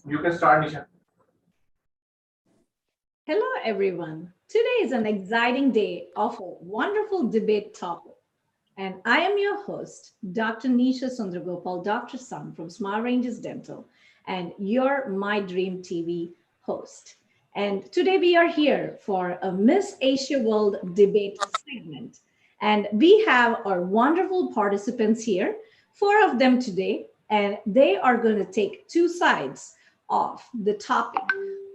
You can start, Nisha. Hello, everyone. Today is an exciting day of a wonderful debate topic. And I am your host, Dr. Nisha Sundragopal, Dr. Sun from Smart Ranges Dental, and your My Dream TV host. And today we are here for a Miss Asia World debate segment. And we have our wonderful participants here, four of them today, and they are going to take two sides of the topic.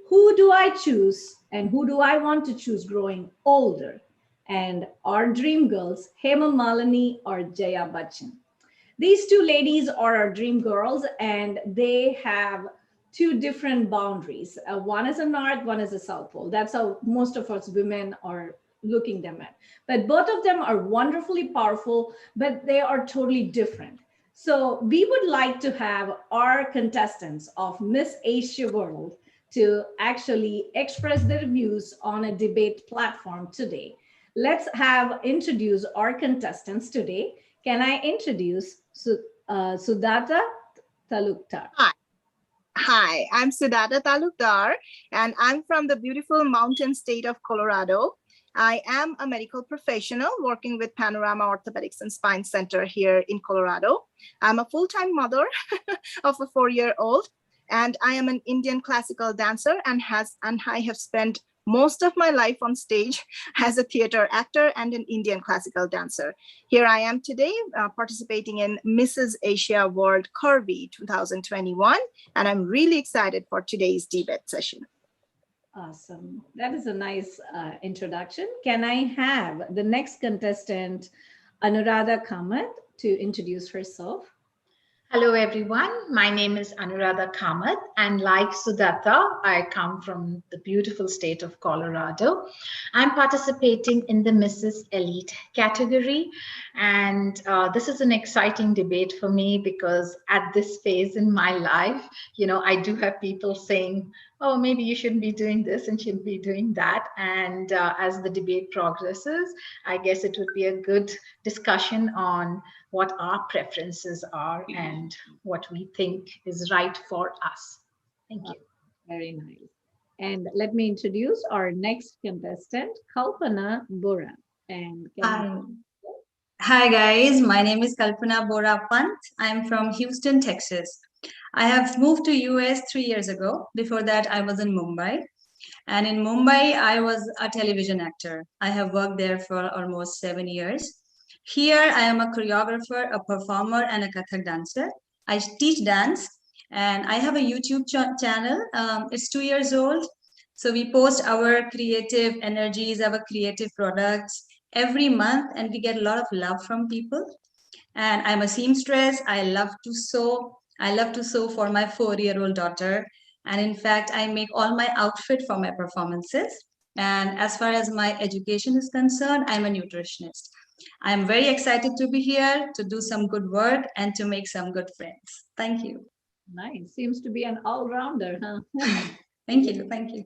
Who do I choose and who do I want to choose growing older? And our dream girls, Hema Malini or Jaya Bachan. These two ladies are our dream girls, and they have two different boundaries. One is a north, one is a south pole. That's how most of us women are looking them at. But both of them are wonderfully powerful, but they are totally different. So we would like to have our contestants of Miss Asia World to actually express their views on a debate platform today. Let's have introduce our contestants today. Can I introduce Sudata Talukdar? Hi, I'm Sudata Talukdar, and I'm from the beautiful mountain state of Colorado. I am a medical professional working with Panorama Orthopedics and Spine Center here in Colorado. I'm a full-time mother of a 4-year-old, and I am an Indian classical dancer and I have spent most of my life on stage as a theater actor and an Indian classical dancer. Here I am today participating in Mrs. Asia World Curvy 2021, and I'm really excited for today's debate session. Awesome. That is a nice introduction. Can I have the next contestant, Anuradha Kamath, to introduce herself? Hello, everyone. My name is Anuradha Kamath, and like Sudata, I come from the beautiful state of Colorado. I'm participating in the Mrs. Elite category, and this is an exciting debate for me because at this phase in my life, I do have people saying, oh, maybe you shouldn't be doing this and shouldn't be doing that. And as the debate progresses, I guess it would be a good discussion on what our preferences are and what we think is right for us. Thank you. Very nice. And let me introduce our next contestant, Kalpana Bora. And Hi guys, my name is Kalpana Bora Pant. I'm from Houston, Texas. I have moved to US 3 years ago. Before that, I was in Mumbai. And in Mumbai, I was a television actor. I have worked there for almost 7 years. Here, I am a choreographer, a performer, and a Kathak dancer. I teach dance, and I have a YouTube channel. It's 2 years old. So we post our creative energies, our creative products every month, and we get a lot of love from people. And I'm a seamstress. I love to sew. I love to sew for my 4-year-old daughter. And in fact, I make all my outfit for my performances. And as far as my education is concerned, I'm a nutritionist. I'm very excited to be here to do some good work and to make some good friends. Thank you. Nice. Seems to be an all-rounder, huh? Thank you. Thank you.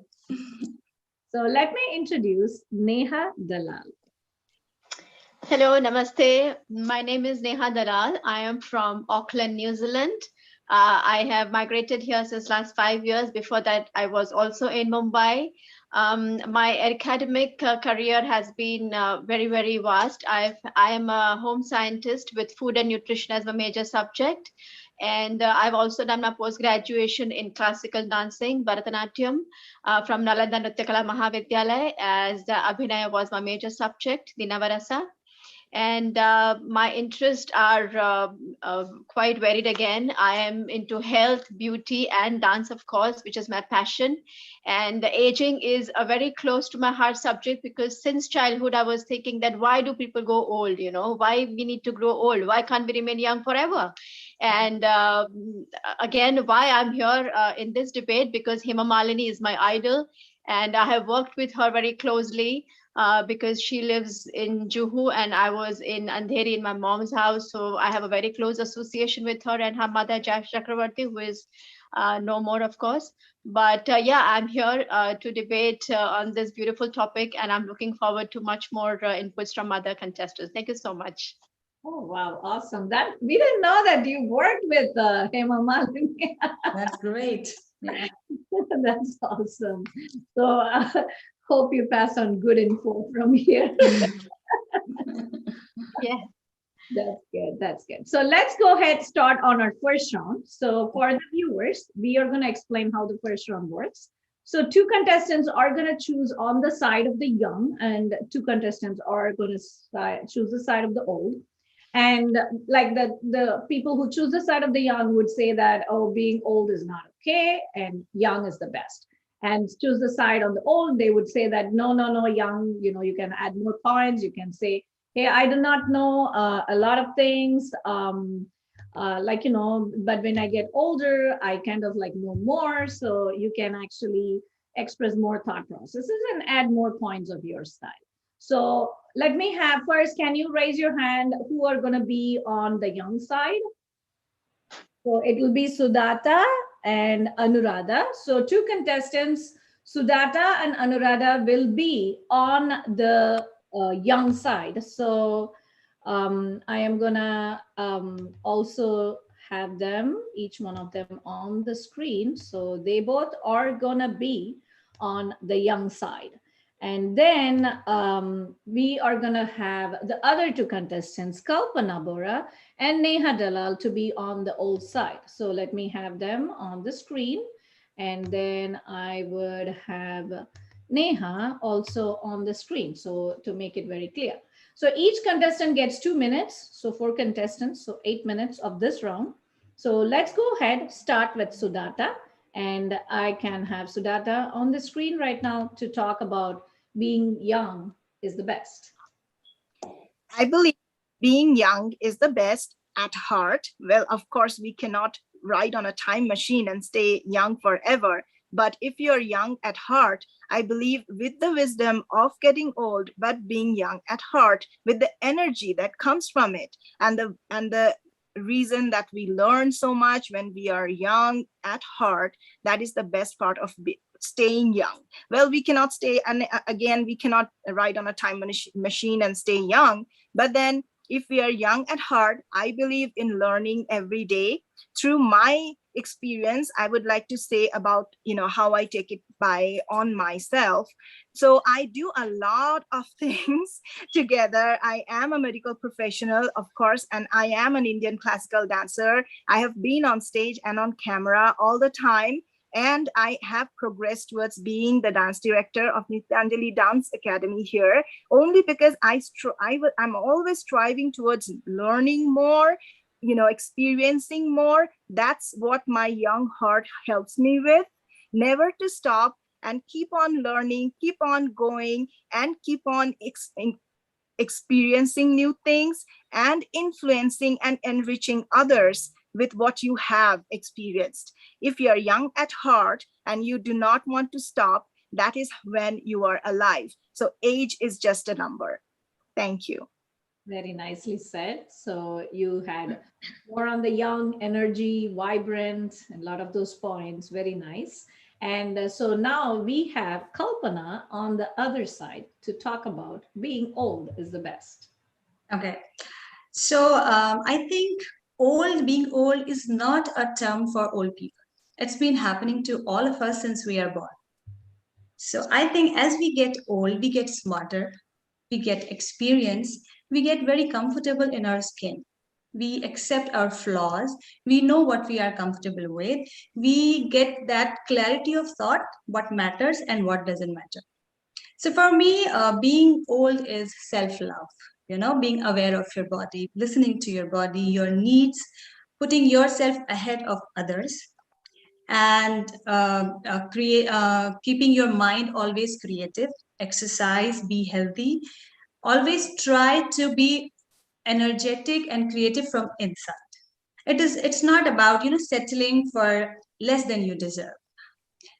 So let me introduce Neha Dalal. Hello, namaste. My name is Neha Dalal. I am from Auckland, New Zealand. I have migrated here since last 5 years. Before that, I was also in Mumbai. My academic career has been very, very vast. I am a home scientist with food and nutrition as my major subject. And I've also done my post-graduation in classical dancing, Bharatanatyam, from Nalanda Nrityakala Mahavidyalaya, as Abhinaya was my major subject, the Navarasa. And my interests are quite varied again. I am into health, beauty, and dance, of course, which is my passion. And aging is a very close to my heart subject because since childhood, I was thinking that why do people go old? Why we need to grow old? Why can't we remain young forever? And again, why I'm here in this debate, because Hema Malini is my idol. And I have worked with her very closely. Because she lives in Juhu and I was in Andheri in my mom's house. So I have a very close association with her and her mother, Jaya Chakravarti, who is no more, of course. But yeah, I'm here to debate on this beautiful topic, and I'm looking forward to much more inputs from other contestants. Thank you so much. Oh, wow. Awesome. That we didn't know that you worked with Hema Malini. That's great. Yeah. That's awesome. So hope you pass on good info from here. Yeah. That's good. That's good. So let's go ahead start on our first round. So for the viewers, we are going to explain how the first round works. So two contestants are going to choose on the side of the young, and two contestants are going to choose the side of the old. And like the people who choose the side of the young would say that, oh, being old is not okay, and young is the best. And choose the side on the old, they would say that no, no, no, young, you can add more points. You can say, hey, I do not know a lot of things, like, but when I get older, I kind of like know more. So you can actually express more thought processes and add more points of your style. So let me have first, can you raise your hand who are going to be on the young side? So it will be Sudata and Anuradha. So two contestants, Sudata and Anuradha, will be on the young side. So I am gonna also have them, each one of them on the screen. So they both are gonna be on the young side. And then we are gonna have the other two contestants, Kalpana Bora and Neha Dalal, to be on the old side. So let me have them on the screen. And then I would have Neha also on the screen. So to make it very clear. So each contestant gets 2 minutes. So four contestants, so 8 minutes of this round. So let's go ahead, start with Sudata. And I can have Sudata on the screen right now to talk about being young is the best. I believe being young is the best at heart. Well, of course, we cannot ride on a time machine and stay young forever. But if you're young at heart, I believe with the wisdom of getting old, but being young at heart, with the energy that comes from it, and the reason that we learn so much when we are young at heart, that is the best part of staying young. Well, we cannot stay, and again, we cannot ride on a time machine and stay young. But then if we are young at heart, I believe in learning every day. Through my experience, I would like to say about, how I take it by on myself. So I do a lot of things together. I am a medical professional, of course, and I am an Indian classical dancer. I have been on stage and on camera all the time, and I have progressed towards being the dance director of Nityanjali Dance Academy here, only because I'm always striving towards learning more, experiencing more. That's what my young heart helps me with. Never to stop and keep on learning, keep on going, and keep on experiencing new things and influencing and enriching others with what you have experienced. If you are young at heart and you do not want to stop, that is when you are alive. So age is just a number. Thank you. Very nicely said. So you had more on the young, energy, vibrant, and a lot of those points. Very nice. And so now we have Kalpana on the other side to talk about being old is the best. Okay. So I think being old is not a term for old people. It's been happening to all of us since we are born. So I think as we get old, we get smarter, we get experience, we get very comfortable in our skin. We accept our flaws, we know what we are comfortable with, we get that clarity of thought, what matters and what doesn't matter. So for me, being old is self-love, being aware of your body, listening to your body, your needs, putting yourself ahead of others, and keeping your mind always creative, exercise, be healthy, always try to be energetic and creative from inside. It's not about settling for less than you deserve.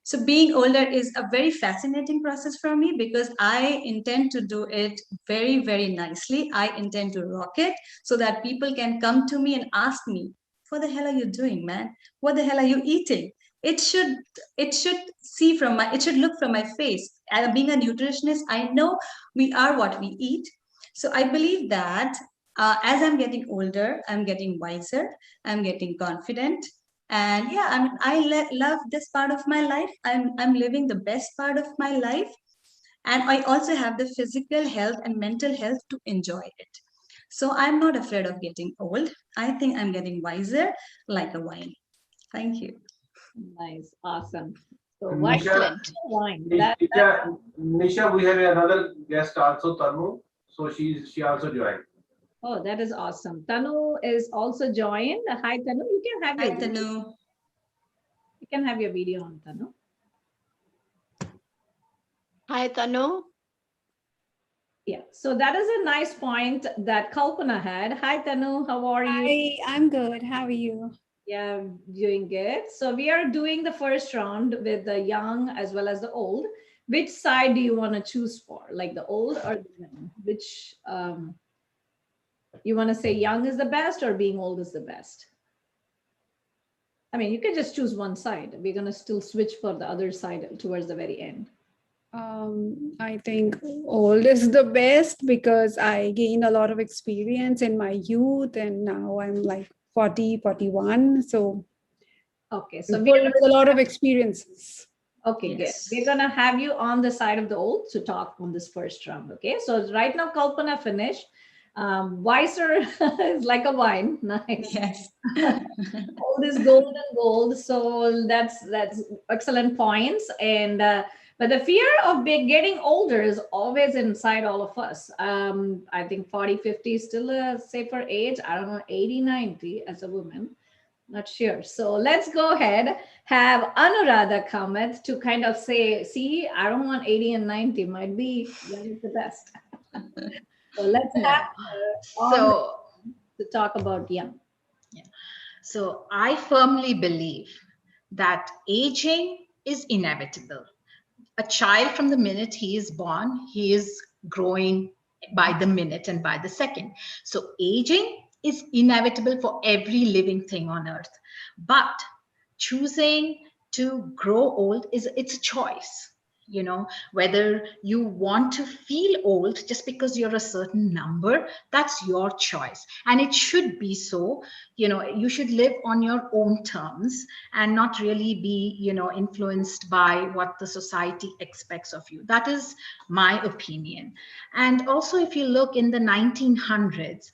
So being older is a very fascinating process for me because I intend to do it very, very nicely. I intend to rock it so that people can come to me and ask me, what the hell are you doing, man? What the hell are you eating? It should it should look from my face. Being a nutritionist, I know we are what we eat. So I believe that as I'm getting older, I'm getting wiser, I'm getting confident, And yeah, I mean, love this part of my life. I'm living the best part of my life, and I also have the physical health and mental health to enjoy it. So I'm not afraid of getting old. I think I'm getting wiser like a wine. Thank you. Nice, awesome. So why Excellent. Excellent. wine? That Nisha, we have another guest also, Tanu. So she also joined. oh, that is awesome. Tanu is also joined. Hi, Tanu. Hi, Tanu. You can have your video on, Tanu. Hi, Tanu. Yeah. So that is a nice point that Kalpana had. Hi, Tanu. How are you? Hi, I'm good. How are you? Yeah, doing good. So we are doing the first round with the young as well as the old. Which side do you want to choose for? Like the old or the young? Which you want to say young is the best or being old is the best? I mean, you can just choose one side. We're going to still switch for the other side towards the very end. I think old is the best because I gained a lot of experience in my youth and now I'm like 40, 41. So Okay, so I'm full with a lot of experiences. okay, Yes. good. We're gonna have you on the side of the old to talk on this first round. Okay, so right now Kalpana finished. Wiser is like a wine. Nice. Yes. Old is gold and gold. So that's excellent points. And but the fear of getting older is always inside all of us. I think 40, 50 is still a safer age. I don't know, 80, 90 as a woman. Not sure. So let's go ahead, have Anuradha comment to kind of say, see, I don't want 80 and 90, might be young is the best. So let's No. have her on So, to talk about young. so I firmly believe that aging is inevitable. A child, from the minute he is born, he is growing by the minute and by the second. So aging is inevitable for every living thing on earth. But choosing to grow old it's a choice. You know, whether you want to feel old just because you're a certain number, that's your choice. And it should be so. You know, you should live on your own terms and not really be, you know, influenced by what the society expects of you. That is my opinion. And also, if you look in the 1900s,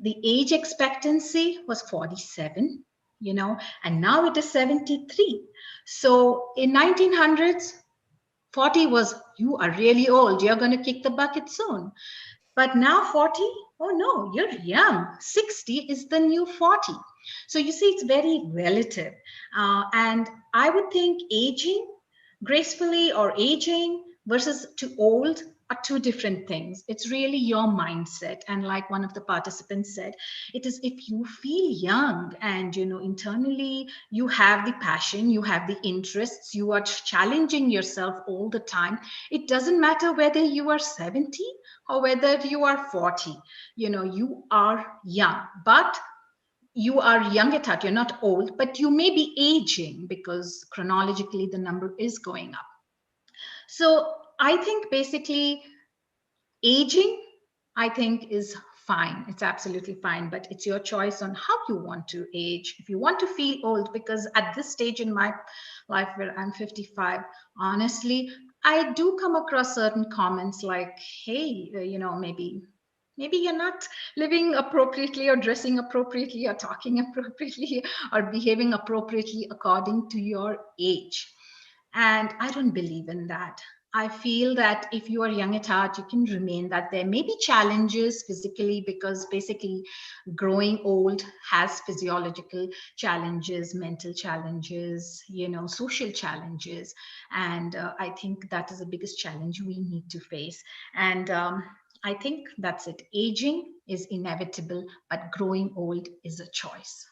the age expectancy was 47, you know, and now it is 73. So in 1900s, 40 was, you are really old, you're going to kick the bucket soon. But now 40, oh no, you're young. 60 is the new 40. So you see, it's very relative. And I would think aging gracefully or aging versus too old are two different things. It's really your mindset. And like one of the participants said, it is if you feel young and, you know, internally you have the passion, you have the interests, you are challenging yourself all the time. It doesn't matter whether you are 70 or whether you are 40, you know, you are young, but you are young at heart, you're not old, but you may be aging because chronologically the number is going up. So I think basically aging, I think, is fine. It's absolutely fine, but it's your choice on how you want to age. If you want to feel old, because at this stage in my life where I'm 55, honestly, I do come across certain comments like, hey, you know, maybe you're not living appropriately or dressing appropriately or talking appropriately or behaving appropriately according to your age. And I don't believe in that. I feel that if you are young at heart, you can remain that. There may be challenges physically because basically growing old has physiological challenges, mental challenges, you know, social challenges. And I think that is the biggest challenge we need to face. And I think that's it. Aging is inevitable, but growing old is a choice.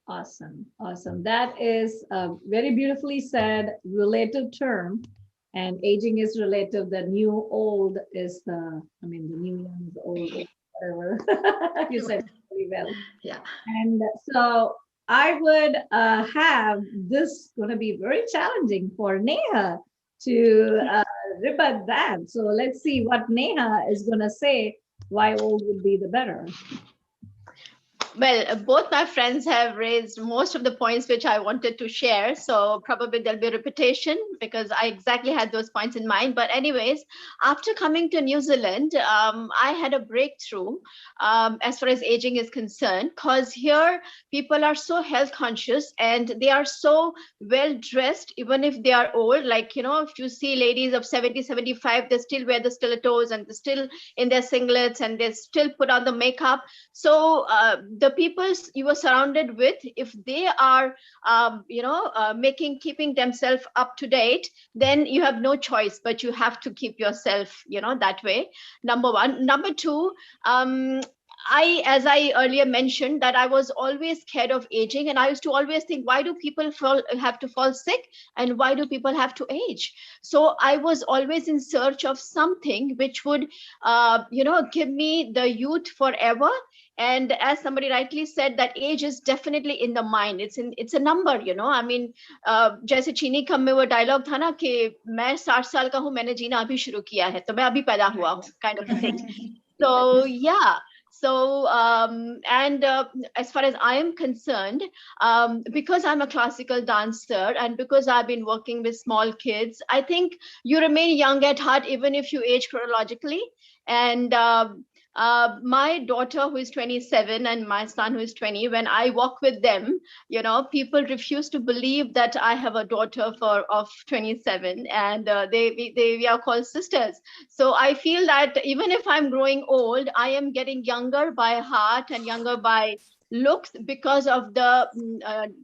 Awesome. Awesome. That is a very beautifully said relative term. And aging is relative. The new old is the, I mean, the new young is old, whatever. You said it really well. Yeah. And so I would have this going to be very challenging for Neha to rebut that. So let's see what Neha is going to say why old would be the better. Well, both my friends have raised most of the points which I wanted to share. So probably there'll be a repetition because I exactly had those points in mind. But anyways, after coming to New Zealand, I had a breakthrough as far as aging is concerned, because here people are so health conscious and they are so well dressed, even if they are old. Like, if you see ladies of 70, 75, they still wear the stilettos and they're still in their singlets and they still put on the makeup. So the people you are surrounded with, if they are, keeping themselves up to date, then you have no choice, but you have to keep yourself, that way. Number one. Number two, as I earlier mentioned, that I was always scared of aging, and I used to always think, why do people have to fall sick, and why do people have to age? So I was always in search of something which would, give me the youth forever. And as somebody rightly said, that age is definitely in the mind. It's a number, I mean, जैसे चीनी कम में वो dialogue था ना कि मैं 60 साल का हूँ, मैंने जीना अभी शुरू किया है, तो मैं अभी पैदा हुआ हूँ, kind of a thing. So yeah. So as far as I am concerned, because I'm a classical dancer and because I've been working with small kids, I think you remain young at heart even if you age chronologically. And my daughter, who is 27, and my son, who is 20, when I walk with them, people refuse to believe that I have a daughter of 27, and we are called sisters. So I feel that even if I'm growing old, I am getting younger by heart and younger by looks because of the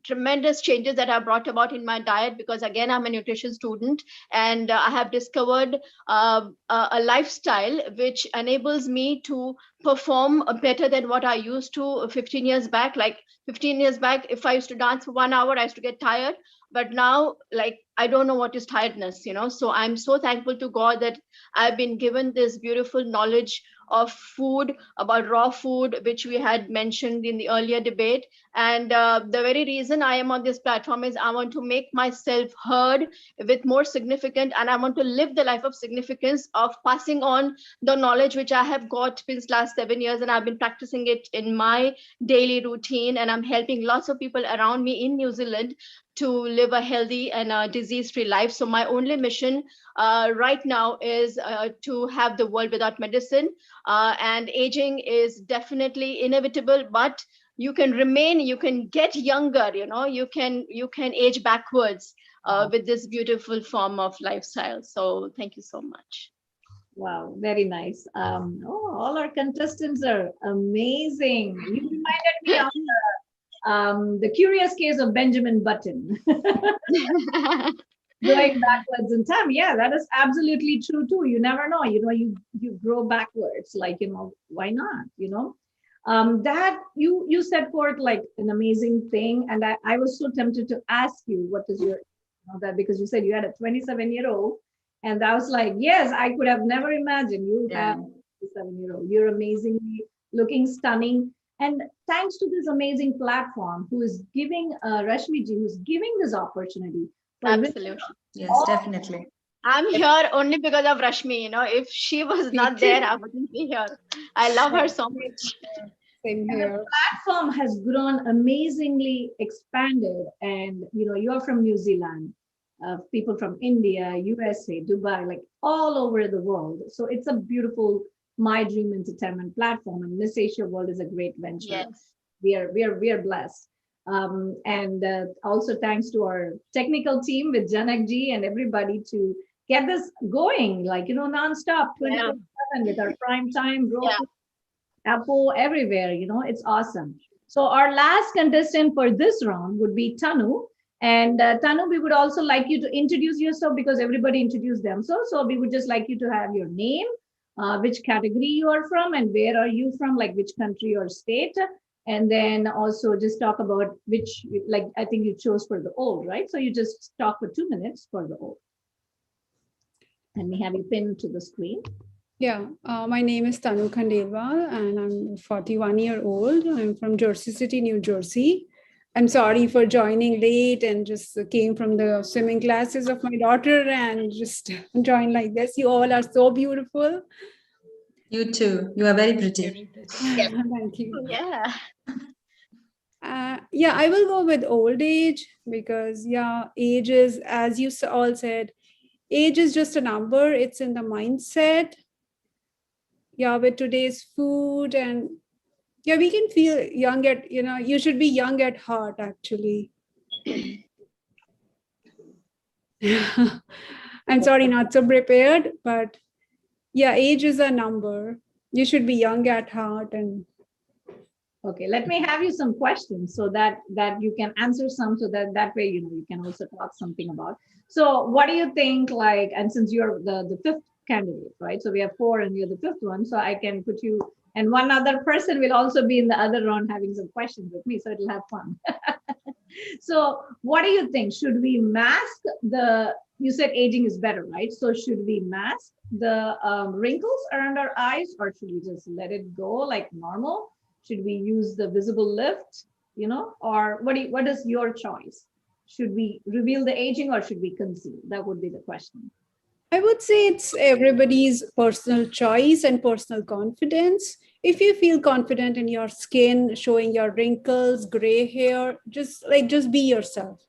tremendous changes that are brought about in my diet, because again, I'm a nutrition student, and I have discovered a lifestyle which enables me to perform better than what I used to 15 years back. Like 15 years back, if I used to dance for 1 hour, I used to get tired. But now, like, I don't know what is tiredness, So I'm so thankful to God that I've been given this beautiful knowledge of food, about raw food, which we had mentioned in the earlier debate. And the very reason I am on this platform is I want to make myself heard with more significant, and I want to live the life of significance of passing on the knowledge which I have got since last 7 years, and I've been practicing it in my daily routine, and I'm helping lots of people around me in New Zealand to live a healthy and disease-free life. So my only mission right now is to have the world without medicine. And aging is definitely inevitable, but you can get younger, you can age backwards with this beautiful form of lifestyle. So thank you so much. Wow, very nice. All our contestants are amazing. You reminded me of the curious case of Benjamin Button. Going backwards in time. Yeah, that is absolutely true too. You never know, you grow backwards, like, why not, that you set forth like an amazing thing. And I was so tempted to ask you, what is your, that, because you said you had a 27-year-old, and I was like, yes, I could have never imagined you have a 27-year-old. You're amazingly looking, stunning. And thanks to this amazing platform who is giving Rashmi ji, who's giving this opportunity. Absolutely. Yes, definitely. I'm here only because of Rashmi. If she was not there, I wouldn't be here. I love her so much. Same here. The platform has grown amazingly, expanded, and you're from New Zealand, people from India, USA, Dubai, like all over the world. So it's a beautiful My Dream Entertainment platform, and Miss Asia World is a great venture. Yes. We are blessed. And also thanks to our technical team with Janak ji and everybody to get this going, like, non-stop 24/7 with our prime time, Apple, everywhere, it's awesome. So our last contestant for this round would be Tanu. And Tanu, we would also like you to introduce yourself, because everybody introduced themselves. So we would just like you to have your name, which category you are from, and where are you from, like which country or state. And then also just talk about which, like, I think you chose for the old, right? So you just talk for 2 minutes for the old. And we have you pinned to the screen. Yeah, my name is Tanu Khandelwal, and I'm 41-year-old. I'm from Jersey City, New Jersey. I'm sorry for joining late and just came from the swimming classes of my daughter and just joined like this. You all are so beautiful. You too. You are very pretty. Yes. Thank you. Yeah. Yeah, I will go with old age because, yeah, age is, as you all said, age is just a number. It's in the mindset. Yeah, with today's food and yeah, we can feel young at, you should be young at heart, actually. I'm sorry, not so prepared, but yeah, age is a number. You should be young at heart. And Okay, let me have you some questions so that you can answer some, so that way you can also talk something about. So what do you think, like, and since you're the fifth candidate, right? So we have four and you're the fifth one, so I can put you, and one other person will also be in the other round having some questions with me, so it'll have fun. So what do you think? Should we mask the, you said aging is better, right? So should we mask the wrinkles around our eyes, or should we just let it go like normal? Should we use the visible lift, or what is your choice? Should we reveal the aging or should we conceal? That would be the question. I would say it's everybody's personal choice and personal confidence. If you feel confident in your skin, showing your wrinkles, gray hair, just be yourself.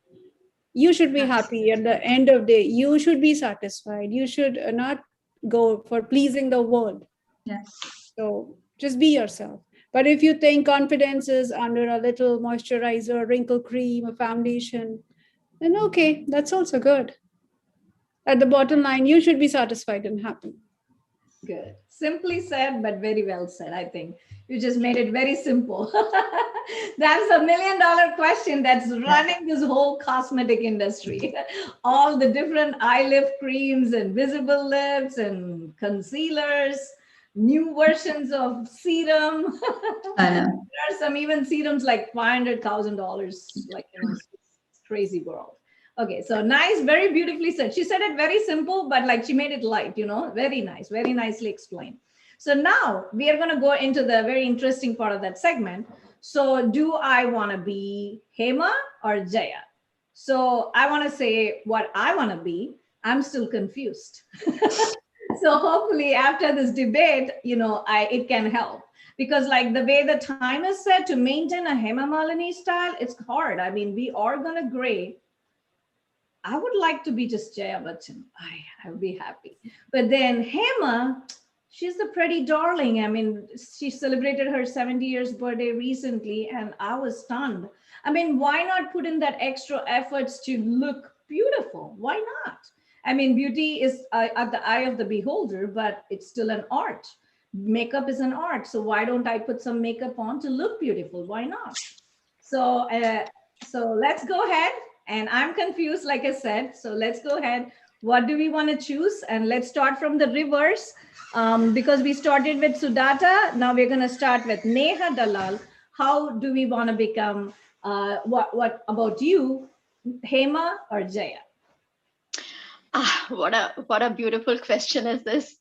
You should be happy at the end of the day. You should be satisfied. You should not go for pleasing the world. Yes. So just be yourself. But if you think confidence is under a little moisturizer, wrinkle cream, a foundation, then okay, that's also good. At the bottom line, you should be satisfied and happy. Good. Simply said, but very well said, I think. You just made it very simple. That's $1 million question that's running this whole cosmetic industry. All the different eye lift creams and visible lips and concealers, new versions of serum. I know. There are some even serums like $500,000, like, it's crazy world. Okay, so nice, very beautifully said. She said it very simple, but like she made it light, very nice, very nicely explained. So now we are going to go into the very interesting part of that segment. So do I want to be Hema or Jaya? So I want to say what I want to be. I'm still confused. So hopefully after this debate, it can help. Because like the way the time is set to maintain a Hema Malini style, it's hard. I mean, we are going to gray. I would like to be just Jaya Bachan. I would be happy. But then Hema, she's the pretty darling. I mean, she celebrated her 70 years birthday recently, and I was stunned. I mean, why not put in that extra efforts to look beautiful? Why not? I mean, beauty is at the eye of the beholder, but it's still an art. Makeup is an art. So why don't I put some makeup on to look beautiful? Why not? So, so let's go ahead. And I'm confused, like I said. So let's go ahead. What do we want to choose? And let's start from the reverse. Because we started with Sudata. Now we're going to start with Neha Dalal. How do we want to become, what about you, Hema or Jaya? What a beautiful question is this.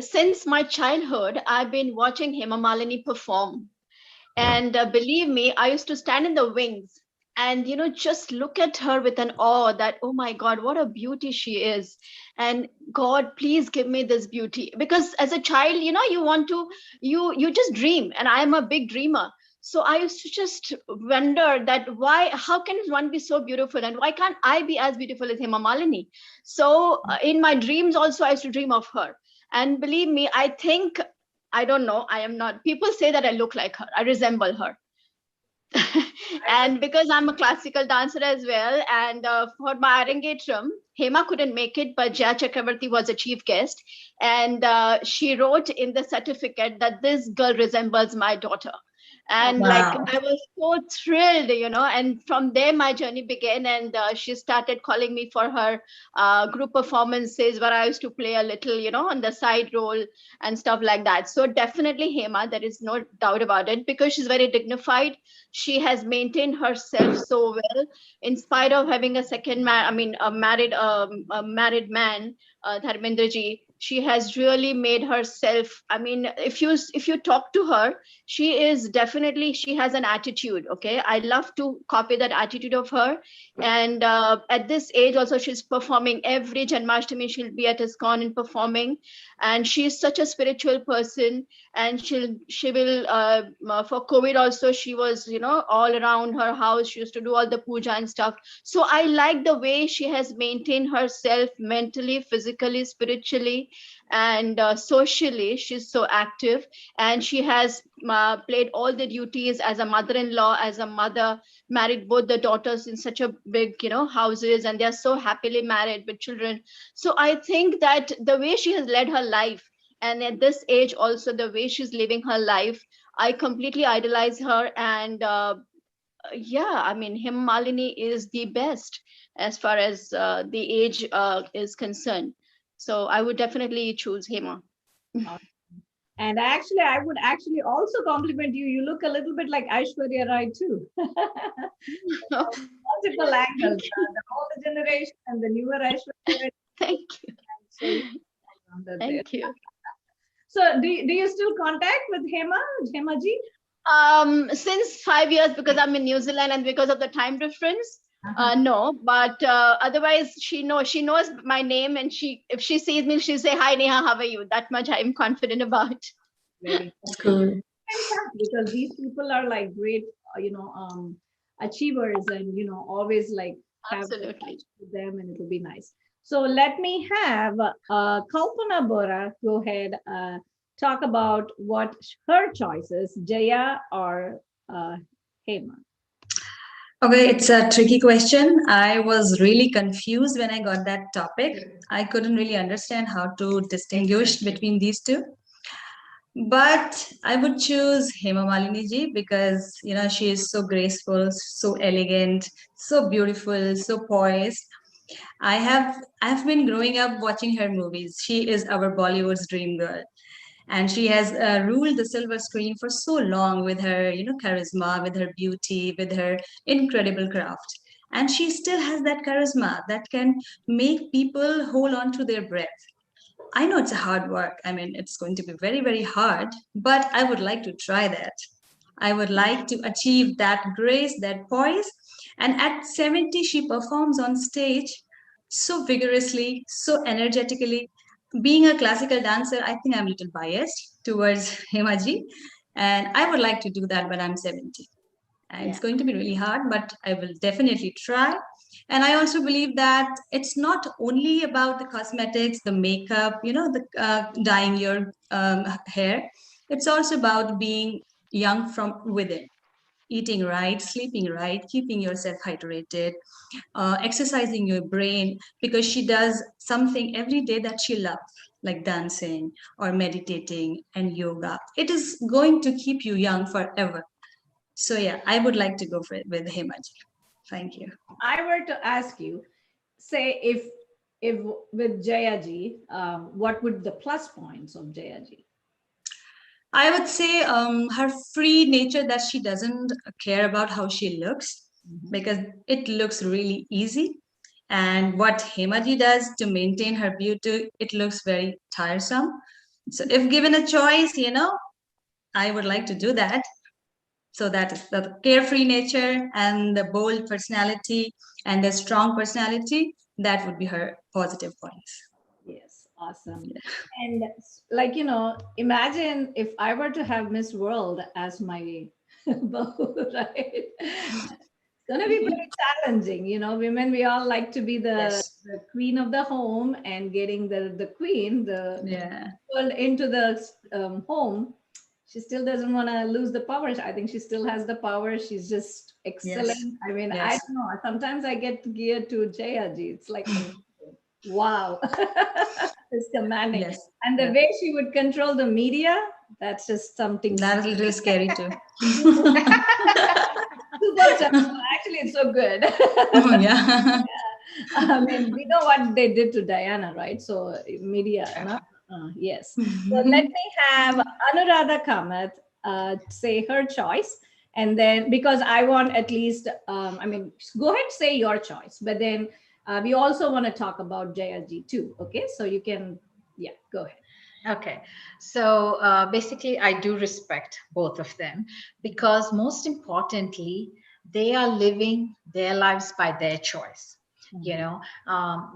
Since my childhood, I've been watching Hema Malini perform. And believe me, I used to stand in the wings and, just look at her with an awe that, oh my God, what a beauty she is. And God, please give me this beauty. Because as a child, you want to, you just dream. And I'm a big dreamer. So I used to just wonder that how can one be so beautiful? And why can't I be as beautiful as Hema Malini? So in my dreams also, I used to dream of her. And believe me, I don't know. I am not. People say that I look like her. I resemble her. And because I'm a classical dancer as well, and for my Arangetram, Hema couldn't make it, but Jaya Chakravarti was a chief guest. And she wrote in the certificate that this girl resembles my daughter. And like I was so thrilled, and from there my journey began. And she started calling me for her group performances where I used to play a little, on the side role and stuff like that. So definitely Hema, there is no doubt about it, because she's very dignified. She has maintained herself so well, in spite of having a second man, I mean, a married man, Dharmendra ji. She has really made herself, I mean, if you talk to her, she is definitely, she has an attitude. Okay, I love to copy that attitude of her. And at this age also, she's performing every Janmashtami. She'll be at ISKCON and performing, and she's such a spiritual person. And she will for COVID also, she was, you know, all around her house. She used to do all the puja and stuff. So I like the way she has maintained herself mentally, physically, spiritually, and socially. She's so active, and she has played all the duties as a mother-in-law, as a mother, married both the daughters in such a big, you know, houses, and they're so happily married with children. So I think that the way she has led her life, and at this age also, the way she's living her life, I completely idolize her. And yeah, I mean, Hema Malini is the best as far as the age is concerned. So I would definitely choose Hema. And actually, I would actually also compliment you. You look a little bit like Aishwarya Rai too. Multiple angles, the older generation and the newer Aishwarya Rai. Thank you. Thank you. So do you still contact with Hema ji? Since 5 years, because I'm in New Zealand and because of the time difference. No, but otherwise she knows my name, and if she sees me, she'll say, "Hi Neha, how are you?" That much I'm confident about. Very cool. Because these people are like great, achievers, and always like have Absolutely with them, and it'll be nice. So let me have Kalpana Bora go ahead, talk about what her choices, Jaya or Hema. Okay, it's a tricky question. I was really confused when I got that topic. I couldn't really understand how to distinguish between these two. But I would choose Hema Malini ji because she is so graceful, so elegant, so beautiful, so poised. I've been growing up watching her movies. She is our Bollywood's dream girl, and she has ruled the silver screen for so long with her charisma, with her beauty, with her incredible craft. And she still has that charisma that can make people hold on to their breath. I know it's a hard work. I mean, it's going to be very, very hard, but I would like to try that. I would like to achieve that grace, that poise. And at 70, she performs on stage so vigorously, so energetically. Being a classical dancer, I think I'm a little biased towards Hemaji. And I would like to do that when I'm 70. And it's going to be really hard, but I will definitely try. And I also believe that it's not only about the cosmetics, the makeup, the dyeing your hair. It's also about being young from within, eating right, sleeping right, keeping yourself hydrated, exercising your brain, because she does something every day that she loves, like dancing or meditating and yoga. It is going to keep you young forever. So yeah, I would like to go for it with Hemaji. Thank you. I were to ask you, say if with Jayaji, what would the plus points of Jayaji? I would say her free nature, that she doesn't care about how she looks, because it looks really easy. And what Hemaji does to maintain her beauty, it looks very tiresome. So if given a choice, I would like to do that. So that is the carefree nature and the bold personality and the strong personality. That would be her positive points. Yes, awesome. Yeah. And like, imagine if I were to have Miss World as my beau, right? It's going to be pretty challenging. Women, we all like to be the queen of the home, and getting the queen, the world into the home. She still doesn't want to lose the power. I think she still has the power. She's just excellent. Yes. I mean, I don't know. Sometimes I get geared to Jayaji. It's like, wow, it's commanding. Yes. And the way she would control the media, that's just something. That's a little scary too. Actually, it's so good. Oh, yeah. I mean, we know what they did to Diana, right? So media, yes. So let me have Anuradha Kamath say her choice. And then, because I want at least, go ahead, say your choice. But then we also want to talk about Jayaji too. Okay, so you can Yeah, go ahead. Okay, so basically, I do respect both of them because most importantly, they are living their lives by their choice. You know,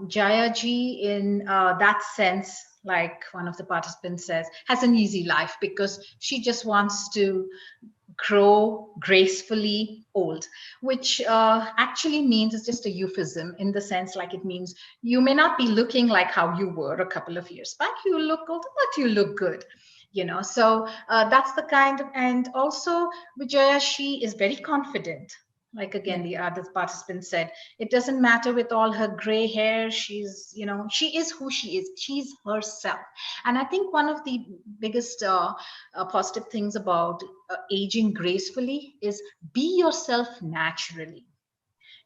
Jaya ji, in that sense, like one of the participants says, has an easy life because she just wants to grow gracefully old, which actually means it's just a euphemism in the sense like it means you may not be looking like how you were a couple of years back. You look old, but you look good. You know, so that's the kind of, and also Vijaya, she is very confident. Like again, the other participant said, it doesn't matter with all her gray hair. She's, you know, she is who she is. She's herself. And I think one of the biggest positive things about aging gracefully is be yourself naturally.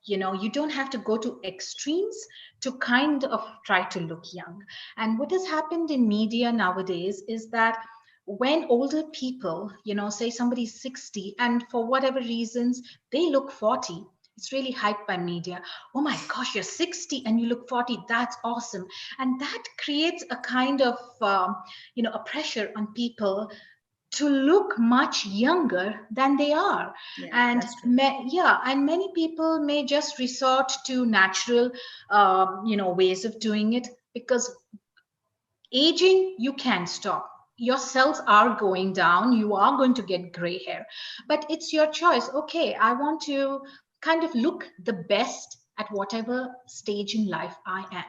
You know, you don't have to go to extremes to kind of try to look young. And what has happened in media nowadays is that when older people, you know, say somebody's 60 and for whatever reasons they look 40, it's really hyped by media. Oh my gosh, you're 60 and you look 40. That's awesome. And that creates a kind of, you know, a pressure on people to look much younger than they are. Yeah, And that's true. yeah, and many people may just resort to natural you know, ways of doing it because aging you can stop. Your cells are going down, you are going to get gray hair, but it's your choice. Okay, I want to kind of look the best at whatever stage in life I am.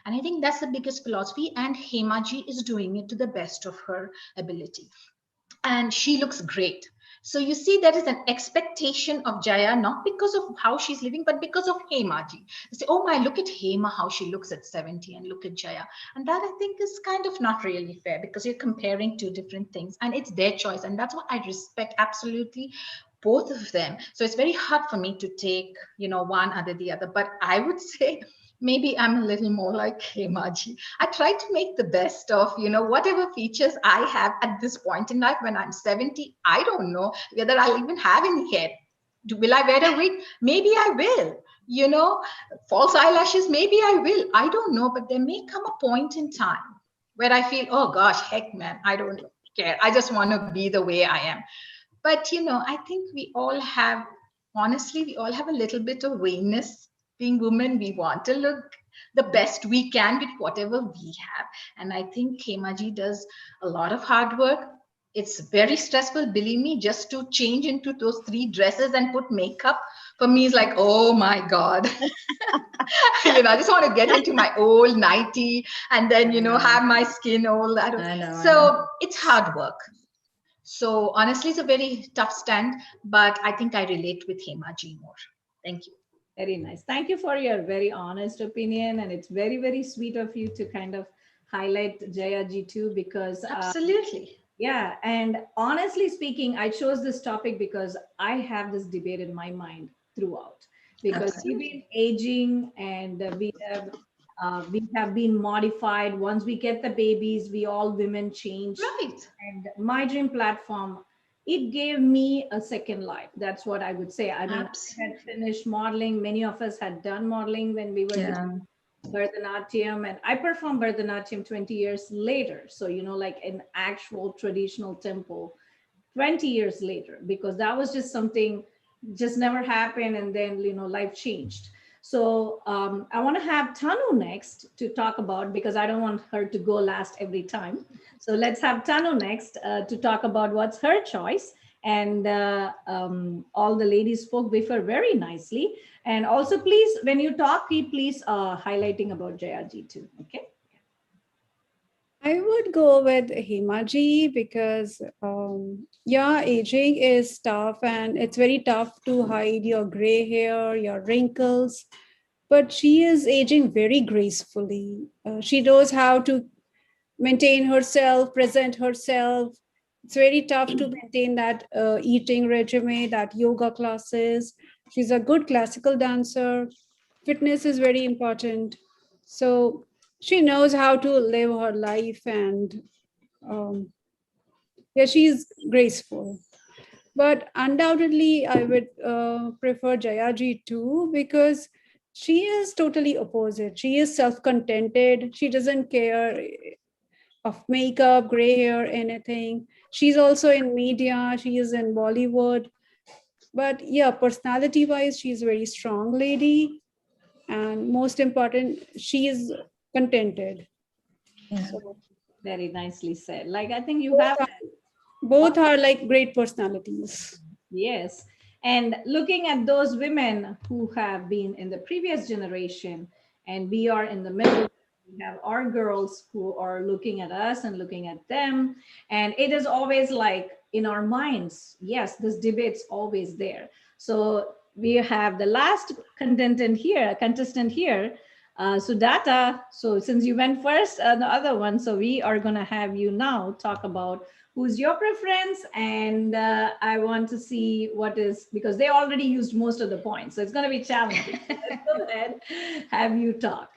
And I think that's the biggest philosophy, and Hemaji is doing it to the best of her ability, and she looks great. So you see, there is an expectation of Jaya, not because of how she's living, but because of Hemaji. They say, oh my, look at Hema, how she looks at 70, and look at Jaya. And that I think is kind of not really fair because you're comparing two different things and it's their choice. And that's what I respect absolutely both of them. So it's very hard for me to take, you know, one other the other. But I would say maybe I'm a little more like Hemaji. I try to make the best of, you know, whatever features I have at this point in life. When I'm 70, I don't know whether I'll even have any hair. Will I wear a wig? Maybe I will. You know, false eyelashes, maybe I will. I don't know, but there may come a point in time where I feel, oh gosh, heck man, I don't care. I just want to be the way I am. But, you know, I think we all have, honestly, we all have a little bit of vainness. Being women, we want to look the best we can with whatever we have. And I think Kemaji does a lot of hard work. It's very stressful, believe me, just to change into those 3 dresses and put makeup. For me, it's like, oh my God. You know, I just want to get into my old nightie and then, you know, have my skin all that. I know. So it's hard work. So honestly, it's a very tough stand, but I think I relate with Hema Ji more. Thank you. Very nice. Thank you for your very honest opinion. And it's very, very sweet of you to kind of highlight Jaya Ji too, because Absolutely. yeah. And honestly speaking, I chose this topic because I have this debate in my mind throughout, because we've been aging and we have been modified. Once we get the babies, we all women change. Right. And my dream platform, it gave me a second life. That's what I would say. I mean, I had finished modeling. Many of us had done modeling when we were doing Bharatanatyam, and I performed Bharatanatyam 20 years later. So, you know, like an actual traditional temple 20 years later, because that was just something just never happened. And then, you know, life changed. So I want to have Tanu next to talk about, because I don't want her to go last every time. So let's have Tanu next to talk about what's her choice. And all the ladies spoke before very nicely. And also, please, when you talk, please highlighting about Jayaji too. Okay. I would go with Himaji because, yeah, aging is tough and it's very tough to hide your gray hair, your wrinkles. But she is aging very gracefully. She knows how to maintain herself, present herself. It's very tough to maintain that eating regime, that yoga classes. She's a good classical dancer. Fitness is very important. So she knows how to live her life, and yeah, she's graceful. But undoubtedly, I would prefer Jayaji too, because she is totally opposite. She is self-contented. She doesn't care of makeup, gray hair, anything. She's also in media. She is in Bollywood. But yeah, personality wise, she's a very strong lady. And most important, she is contented. Yeah. So Very nicely said. Like, I think you have, both are like great personalities. yes. And looking at those women who have been in the previous generation, and we are in the middle, we have our girls who are looking at us and looking at them. And it is always like in our minds, yes, this debate's always there. So we have the last contestant here, Sudata. So since you went first, the other one, so we are going to have you now talk about who's your preference, and I want to see what is, because they already used most of the points, so it's going to be challenging. So let's go ahead, have you talk.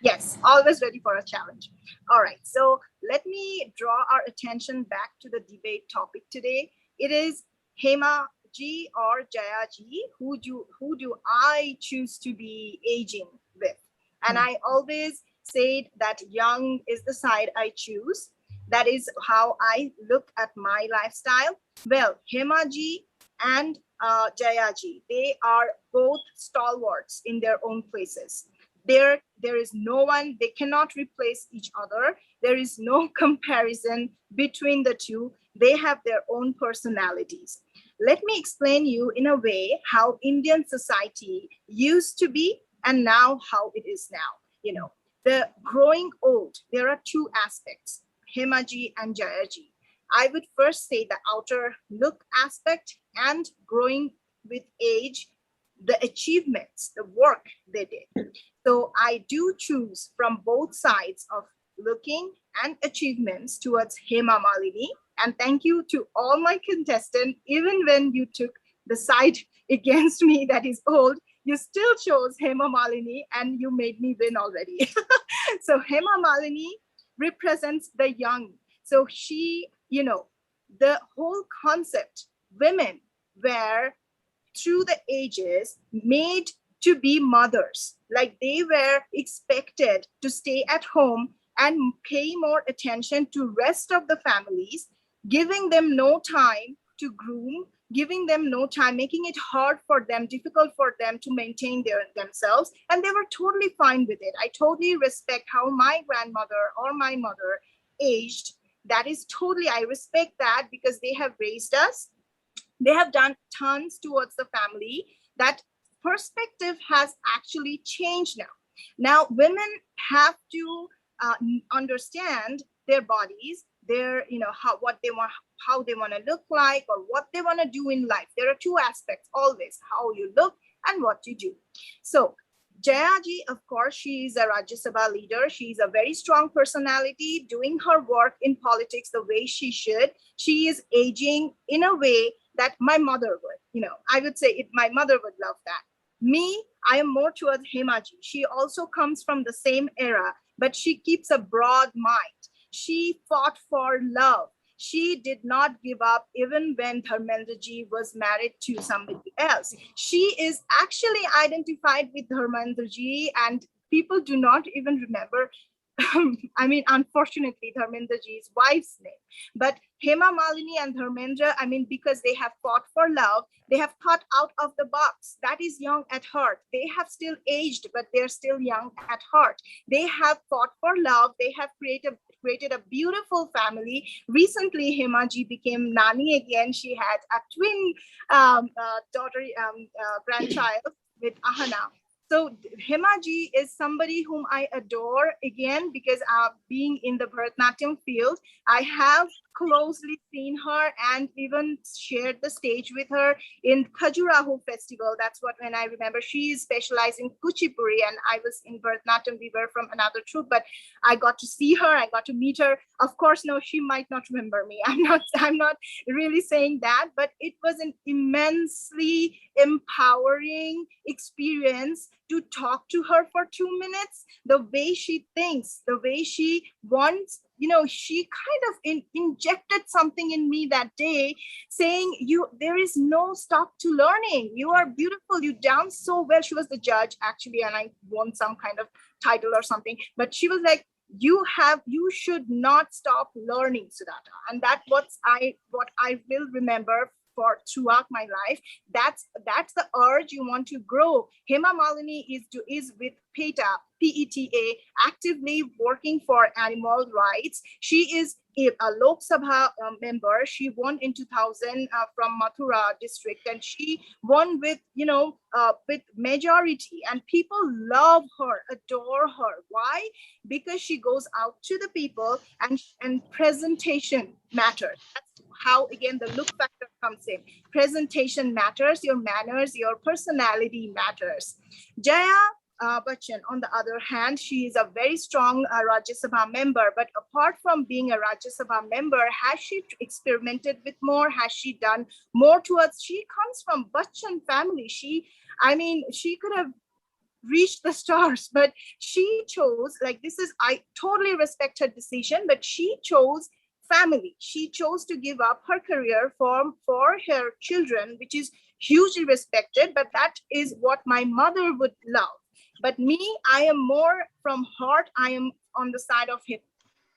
Yes, always ready for a challenge. All right, so let me draw our attention back to the debate topic today. It is Hema ji or Jaya ji. Who do I choose to be aging with? And I always said that young is the side I choose. That is how I look at my lifestyle. Well, Hema ji and Jaya ji, they are both stalwarts in their own places. There is no one, they cannot replace each other. There is no comparison between the two. They have their own personalities. Let me explain you in a way how Indian society used to be and now how it is now. You know, the growing old, there are two aspects, Hemaji and Jayaji. I would first say the outer look aspect and growing with age, the achievements, the work they did. So I do choose from both sides of looking and achievements towards Hema Malini. And thank you to all my contestants, even when you took the side against me that is old, you still chose Hema Malini and you made me win already. So Hema Malini represents the young. So she, you know, the whole concept, women were through the ages made to be mothers. Like they were expected to stay at home and pay more attention to rest of the families, giving them no time to groom, giving them no time, making it hard for them, difficult for them to maintain themselves. And they were totally fine with it. I totally respect how my grandmother or my mother aged. That is totally, I respect that because they have raised us. They have done tons towards the family. That perspective has actually changed now. Now, women have to understand their bodies, their, you know, how they want to look like or what they want to do in life. There are two aspects always, how you look and what you do. So Jayaji, of course, she is a Rajya Sabha leader. She's a very strong personality, doing her work in politics the way she should. She is aging in a way that my mother would, you know, I would say my mother would love that. Me, I am more towards Hemaji. She also comes from the same era, but she keeps a broad mind. She fought for love. She did not give up even when Dharmendra ji was married to somebody else. She is actually identified with Dharmendra ji, and people do not even remember, I mean, unfortunately, Dharmendra ji's wife's name. But Hema Malini and Dharmendra, I mean, because they have fought for love, they have thought out of the box. That is young at heart. They have still aged, but they're still young at heart. They have fought for love. They have created a beautiful family. Recently, Hema ji became Nani again. She had a twin daughter, grandchild with Ahana. So Hema ji is somebody whom I adore again because being in the Bharatanatyam field, I have closely seen her and even shared the stage with her in Khajuraho festival. That's what, when I remember, she is specialized in Kuchipuri and I was in Bharatanatyam. We were from another troupe, but I got to see her. I got to meet her. Of course, no, she might not remember me. I'm not really saying that, but it was an immensely empowering experience to talk to her for 2 minutes. The way she thinks, the way she wants, you know, she kind of injected something in me that day saying, there is no stop to learning. You are beautiful. You dance so well. She was the judge actually, and I won some kind of title or something, but she was like, you should not stop learning, Sudhata. And that's what I will remember for throughout my life. That's the urge. You want to grow. Hema Malini is with PETA, actively working for animal rights. She is a Lok Sabha member. She won in 2000 from Mathura district, and she won with with majority, and people love her, adore her. Why? Because she goes out to the people, and presentation matters. That's how, again, the look factor comes in. Presentation matters, your manners, your personality matters. Jaya Bachan, on the other hand, she is a very strong Rajya Sabha member, but apart from being a Rajya Sabha member, has she experimented with more? Has she done more towards? She comes from Bachchan family. She could have reached the stars, but she chose, I totally respect her decision, but she chose family. She chose to give up her career for her children, which is hugely respected, but that is what my mother would love. But me, I am more from heart. I am on the side of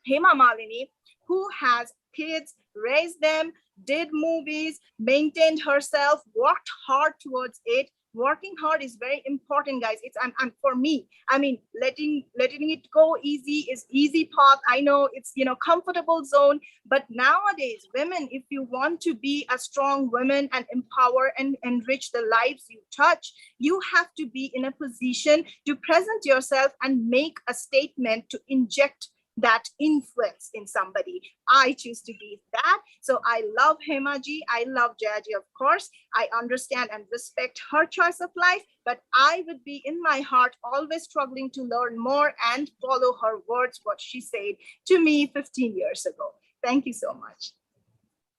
Hema Malini, who has kids, raised them, did movies, maintained herself, worked hard towards it. Working hard is very important, guys. It's for me. I mean, letting it go easy is easy path. I know it's comfortable zone, but nowadays, women, if you want to be a strong woman and empower and enrich the lives you touch, you have to be in a position to present yourself and make a statement to inject that influence in somebody. I choose to be that. So I love Hema ji. I love Jaya ji, of course. I understand and respect her choice of life, but I would be in my heart always struggling to learn more and follow her words, what she said to me 15 years ago. Thank you so much.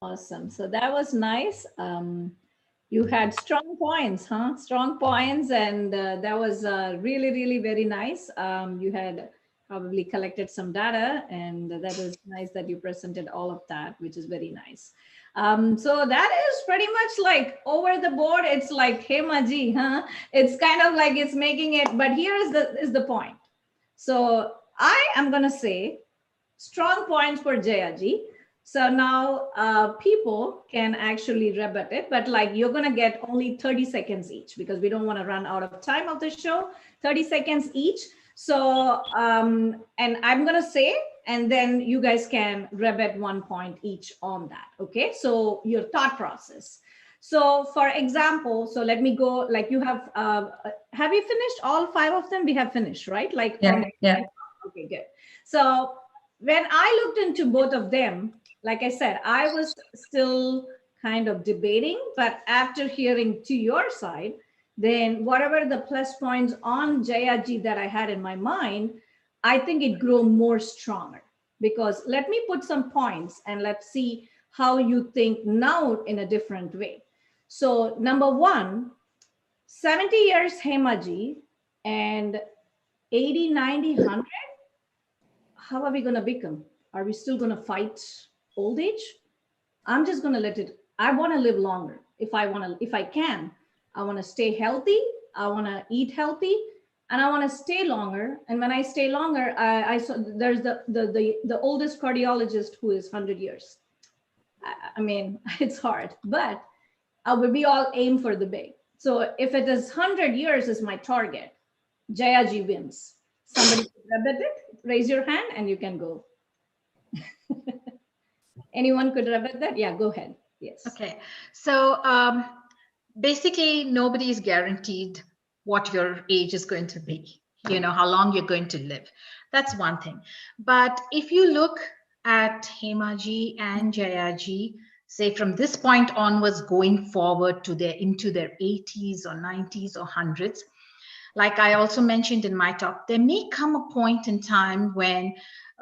Awesome. So that was nice. You had strong points, huh? Strong points. And that was really, really very nice. You had probably collected some data, and that is nice that you presented all of that, which is very nice. So that is pretty much like over the board. It's like Hema ji, huh? It's kind of like it's making it, but here is the point. So I am gonna say strong points for Jaya ji. So now people can actually rebut it, but like you're gonna get only 30 seconds each because we don't wanna run out of time of the show, 30 seconds each. So, and I'm gonna say, and then you guys can rebut 1 point each on that, okay? So your thought process. So for example, so let me go, like you have you finished all 5 of them? We have finished, right? Like, yeah. Okay, good. So when I looked into both of them, like I said, I was still kind of debating, but after hearing to your side, then whatever the plus points on Jaya ji that I had in my mind, I think it grew more stronger because let me put some points and let's see how you think now in a different way. So number 1, 70 years Hema ji and 80, 90, 100. How are we going to become? Are we still going to fight old age? I'm just going to let it. I want to live longer. If I can. I want to stay healthy. I want to eat healthy, and I want to stay longer. And when I stay longer, I saw there's the oldest cardiologist who is 100 years. I mean, it's hard, but we all aim for the big. So if it is 100 years is my target, Jaya ji wins. Somebody rebut it? Raise your hand and you can go. Anyone could rebut that? Yeah, go ahead. Yes. Okay. So basically, nobody is guaranteed what your age is going to be, how long you're going to live. That's one thing. But if you look at Hema ji and Jaya ji, say from this point onwards, going forward into their 80s or 90s or 100s, like I also mentioned in my talk, there may come a point in time when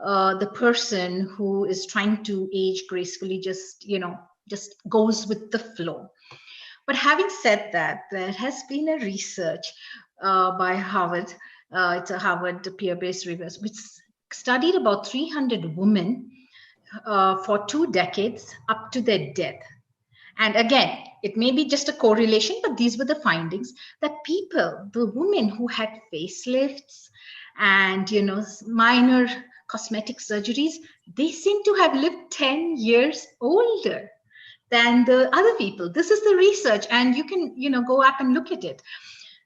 the person who is trying to age gracefully just goes with the flow. But having said that, there has been a research by Harvard, it's a Harvard peer-based research, which studied about 300 women for 2 decades up to their death. And again, it may be just a correlation, but these were the findings that the women who had facelifts and, minor cosmetic surgeries, they seem to have lived 10 years older than the other people. This is the research, and you can, go up and look at it.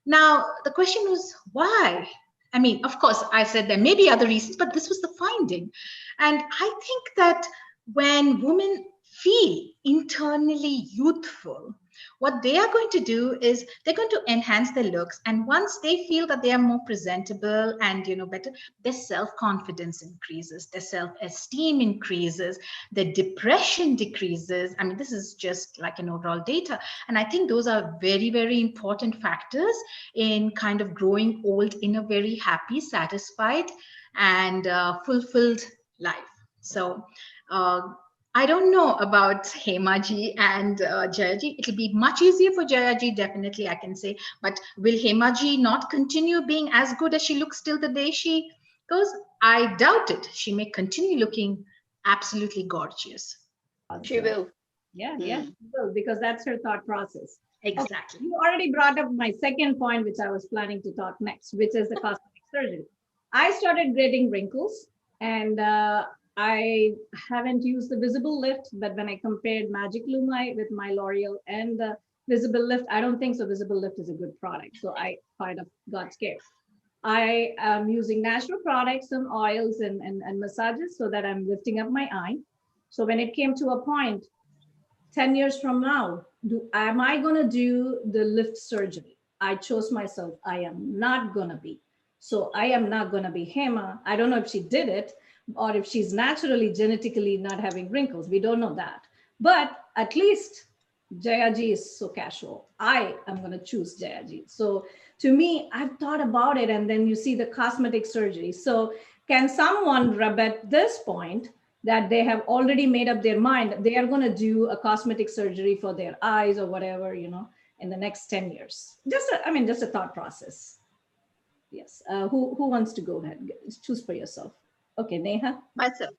Now, the question was why? I mean, of course, I said there may be other reasons, but this was the finding. And I think that when women feel internally youthful, what they are going to do is they're going to enhance their looks. And once they feel that they are more presentable and, better, their self-confidence increases, their self-esteem increases, their depression decreases. I mean, this is just like an overall data. And I think those are very, very important factors in kind of growing old in a very happy, satisfied, and fulfilled life. So, I don't know about Hema ji and Jaya ji. It'll be much easier for Jaya ji, definitely, I can say. But will Hema ji not continue being as good as she looks till the day she goes? I doubt it. She may continue looking absolutely gorgeous. She will. Yeah, she will, because that's her thought process. Exactly. Okay. You already brought up my second point, which I was planning to talk next, which is the cosmetic surgery. I started getting wrinkles, and I haven't used the visible lift, but when I compared Magic Lumai with my L'Oreal and the visible lift, I don't think so. Visible lift is a good product. So I kind of got scared. I am using natural products, some oils and massages, so that I'm lifting up my eye. So when it came to a point, 10 years from now, am I going to do the lift surgery? I chose myself. I am not going to be. So I am not going to be Hema. I don't know if she did it, or if she's naturally genetically not having wrinkles. We don't know that. But at least Jaya ji is so casual. I am going to choose Jaya ji. So to me, I've thought about it, and then you see the cosmetic surgery. So can someone rub at this point that they have already made up their mind, they are going to do a cosmetic surgery for their eyes or whatever, in the next 10 years? Just a thought process. Yes. Who wants to go ahead? Choose for yourself. Okay, Neha. Myself.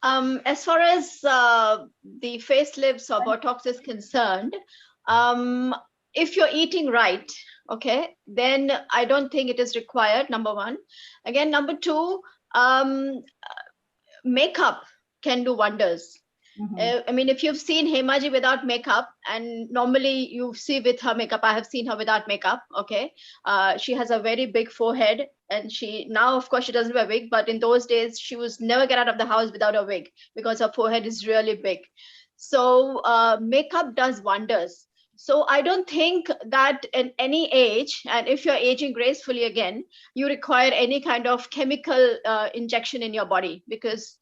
As far as the facelifts or Botox is concerned, if you're eating right, okay, then I don't think it is required, number one. Again, number two, makeup can do wonders. I mean, if you've seen Hema ji without makeup, and normally you see with her makeup, I have seen her without makeup, okay. She has a very big forehead, and now, of course, she doesn't wear a wig, but in those days, she was never get out of the house without a wig because her forehead is really big. So makeup does wonders. So I don't think that in any age, and if you're aging gracefully again, you require any kind of chemical injection in your body, because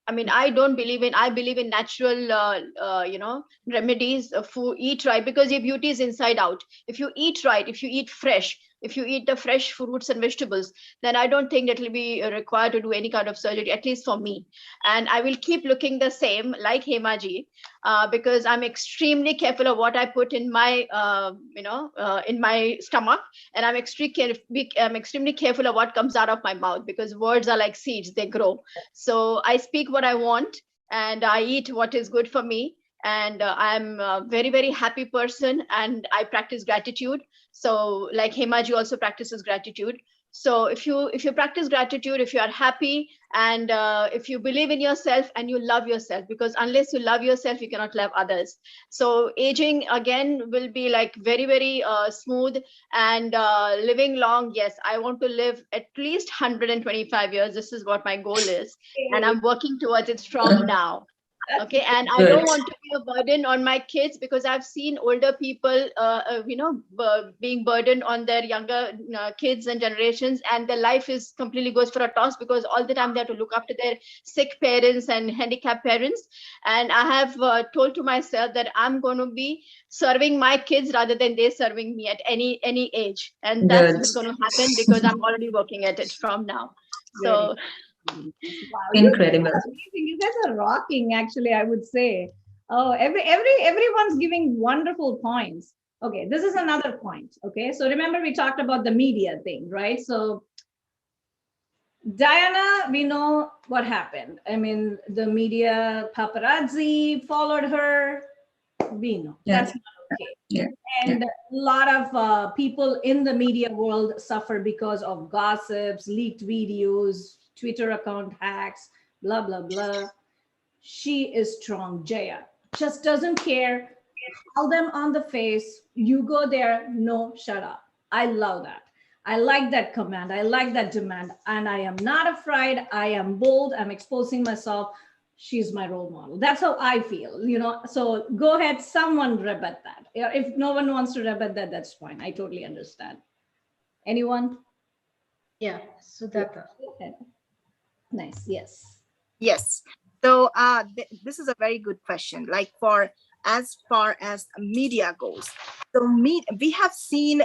I mean, I believe in natural, remedies for eat right, because your beauty is inside out. If you eat right, if you eat fresh, if you eat the fresh fruits and vegetables, then I don't think it will be required to do any kind of surgery, at least for me. And I will keep looking the same like Hema ji, because I'm extremely careful of what I put in my, in my stomach. And I'm extremely careful of what comes out of my mouth, because words are like seeds, they grow. So I speak what I want, and I eat what is good for me. And I'm a very, very happy person, and I practice gratitude. So like Hema ji also practices gratitude. So if you practice gratitude, if you are happy, and if you believe in yourself and you love yourself, because unless you love yourself, you cannot love others. So aging again will be like very, very smooth, and living long. Yes, I want to live at least 125 years. This is what my goal is, and I'm working towards it from now. Okay, and I don't want to be a burden on my kids, because I've seen older people, being burdened on their younger kids and generations, and their life is completely goes for a toss, because all the time they have to look after their sick parents and handicapped parents. And I have told to myself that I'm going to be serving my kids rather than they serving me at any age, and that's what's going to happen, because I'm already working at it from now. So. Wow, incredible. You guys are rocking, actually, I would say. Oh, everyone's giving wonderful points. Okay, this is another point. Okay, so remember we talked about the media thing, right? So Diana, we know what happened. I mean, the media paparazzi followed her. We know that's not okay. Yeah. And a lot of people in the media world suffer because of gossips, leaked videos, Twitter account hacks, blah, blah, blah. She is strong. Jaya just doesn't care. Call them on the face. You go there. No, shut up. I love that. I like that command. I like that demand. And I am not afraid. I am bold. I'm exposing myself. She's my role model. That's how I feel, So go ahead. Someone rebut that. If no one wants to rebut that, that's fine. I totally understand. Anyone? Yeah, Sudatha. Go ahead. Nice. Yes. Yes. So this is a very good question. Like as far as media goes, so we have seen,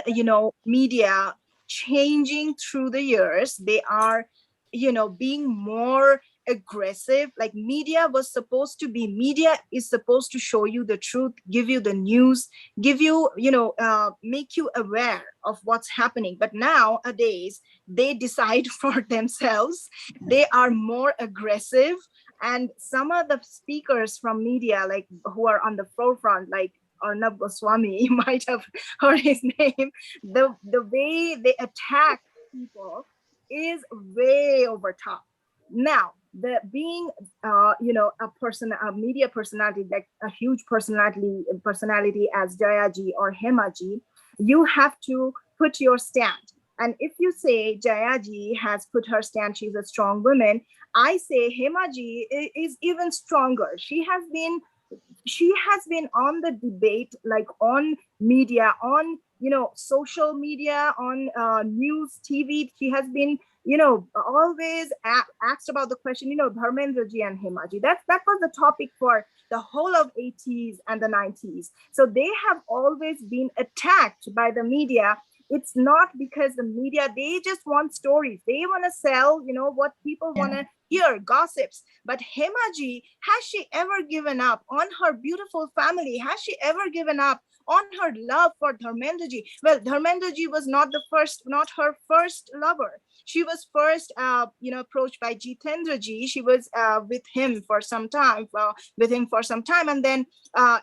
media changing through the years. They are, being more aggressive. Like media is supposed to show you the truth, give you the news, give you, make you aware of what's happening. But nowadays, they decide for themselves. They are more aggressive. And some of the speakers from media, like who are on the forefront, like Arnab Goswami, you might have heard his name, the way they attack people is way over top. Now, being a media personality, like a huge personality as Jaya ji or Hema ji, you have to put your stand. And if you say Jaya ji has put her stand, she's a strong woman, I say Hema ji is even stronger. She has been on the debate, like on media, on social media, on news, TV. She has been always asked about the question, Dharmendra ji and Hema ji. That was the topic for the whole of 80s and the 90s. So they have always been attacked by the media. It's not because the media, they just want stories. They want to sell, what people want to hear, gossips. But Hema ji, has she ever given up on her beautiful family? Has she ever given up on her love for Dharmendra ji? Well, Dharmendra ji was not her first lover. She was first, approached by Jitendra ji. She was with him for some time, and then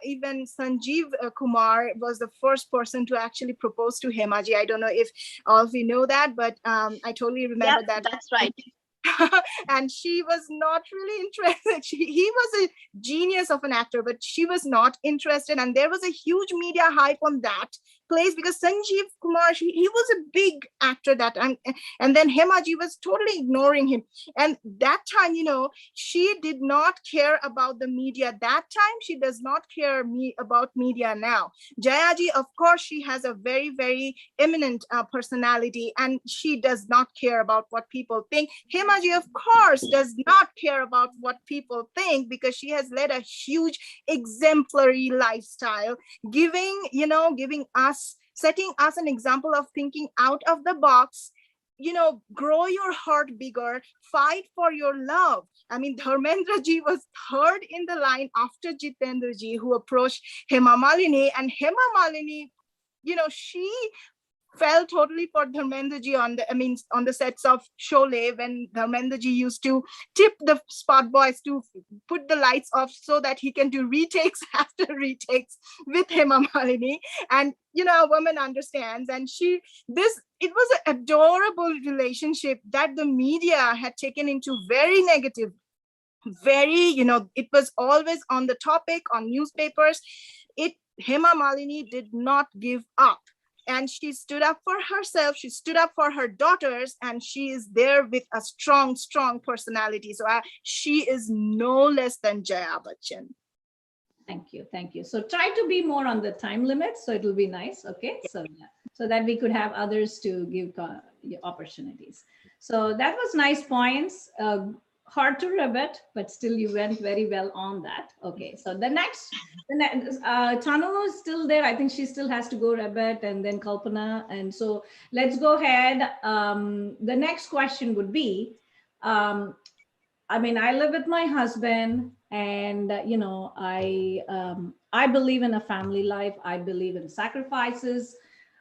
even Sanjeev Kumar was the first person to actually propose to Hema ji. I don't know if all of you know that, but I totally remember that. That's right. And she was not really interested. He was a genius of an actor, but she was not interested. And there was a huge media hype on that place because Sanjeev Kumar, he was a big actor that time. And then Hema ji was totally ignoring him. And that time, she did not care about the media. That time, she does not care about media now. Jaya ji, of course, she has a very, very eminent personality, and she does not care about what people think. Hema ji, of course, does not care about what people think because she has led a huge exemplary lifestyle, setting us an example of thinking out of the box. Grow your heart bigger, fight for your love. I mean, Dharmendra ji was third in the line after Jitendra ji, who approached Hema Malini, and Hema Malini, she fell totally for Dharmendra ji on the sets of Sholay, when Dharmendra ji used to tip the spot boys to put the lights off so that he can do retakes after retakes with Hema Malini. And a woman understands, and it was an adorable relationship that the media had taken into very negative, it was always on the topic on newspapers. Hema Malini did not give up. And she stood up for herself, she stood up for her daughters, and she is there with a strong, strong personality. So she is no less than Jaya Bachan. Thank you. Thank you. So try to be more on the time limit, so it'll be nice. Okay. So that we could have others to give opportunities. So that was nice points. Hard to rebut, but still you went very well on that. Okay, so the next Tanu is still there. I think she still has to go rebut, and then Kalpana. And so let's go ahead. The next question would be, I live with my husband, and I believe in a family life. I believe in sacrifices.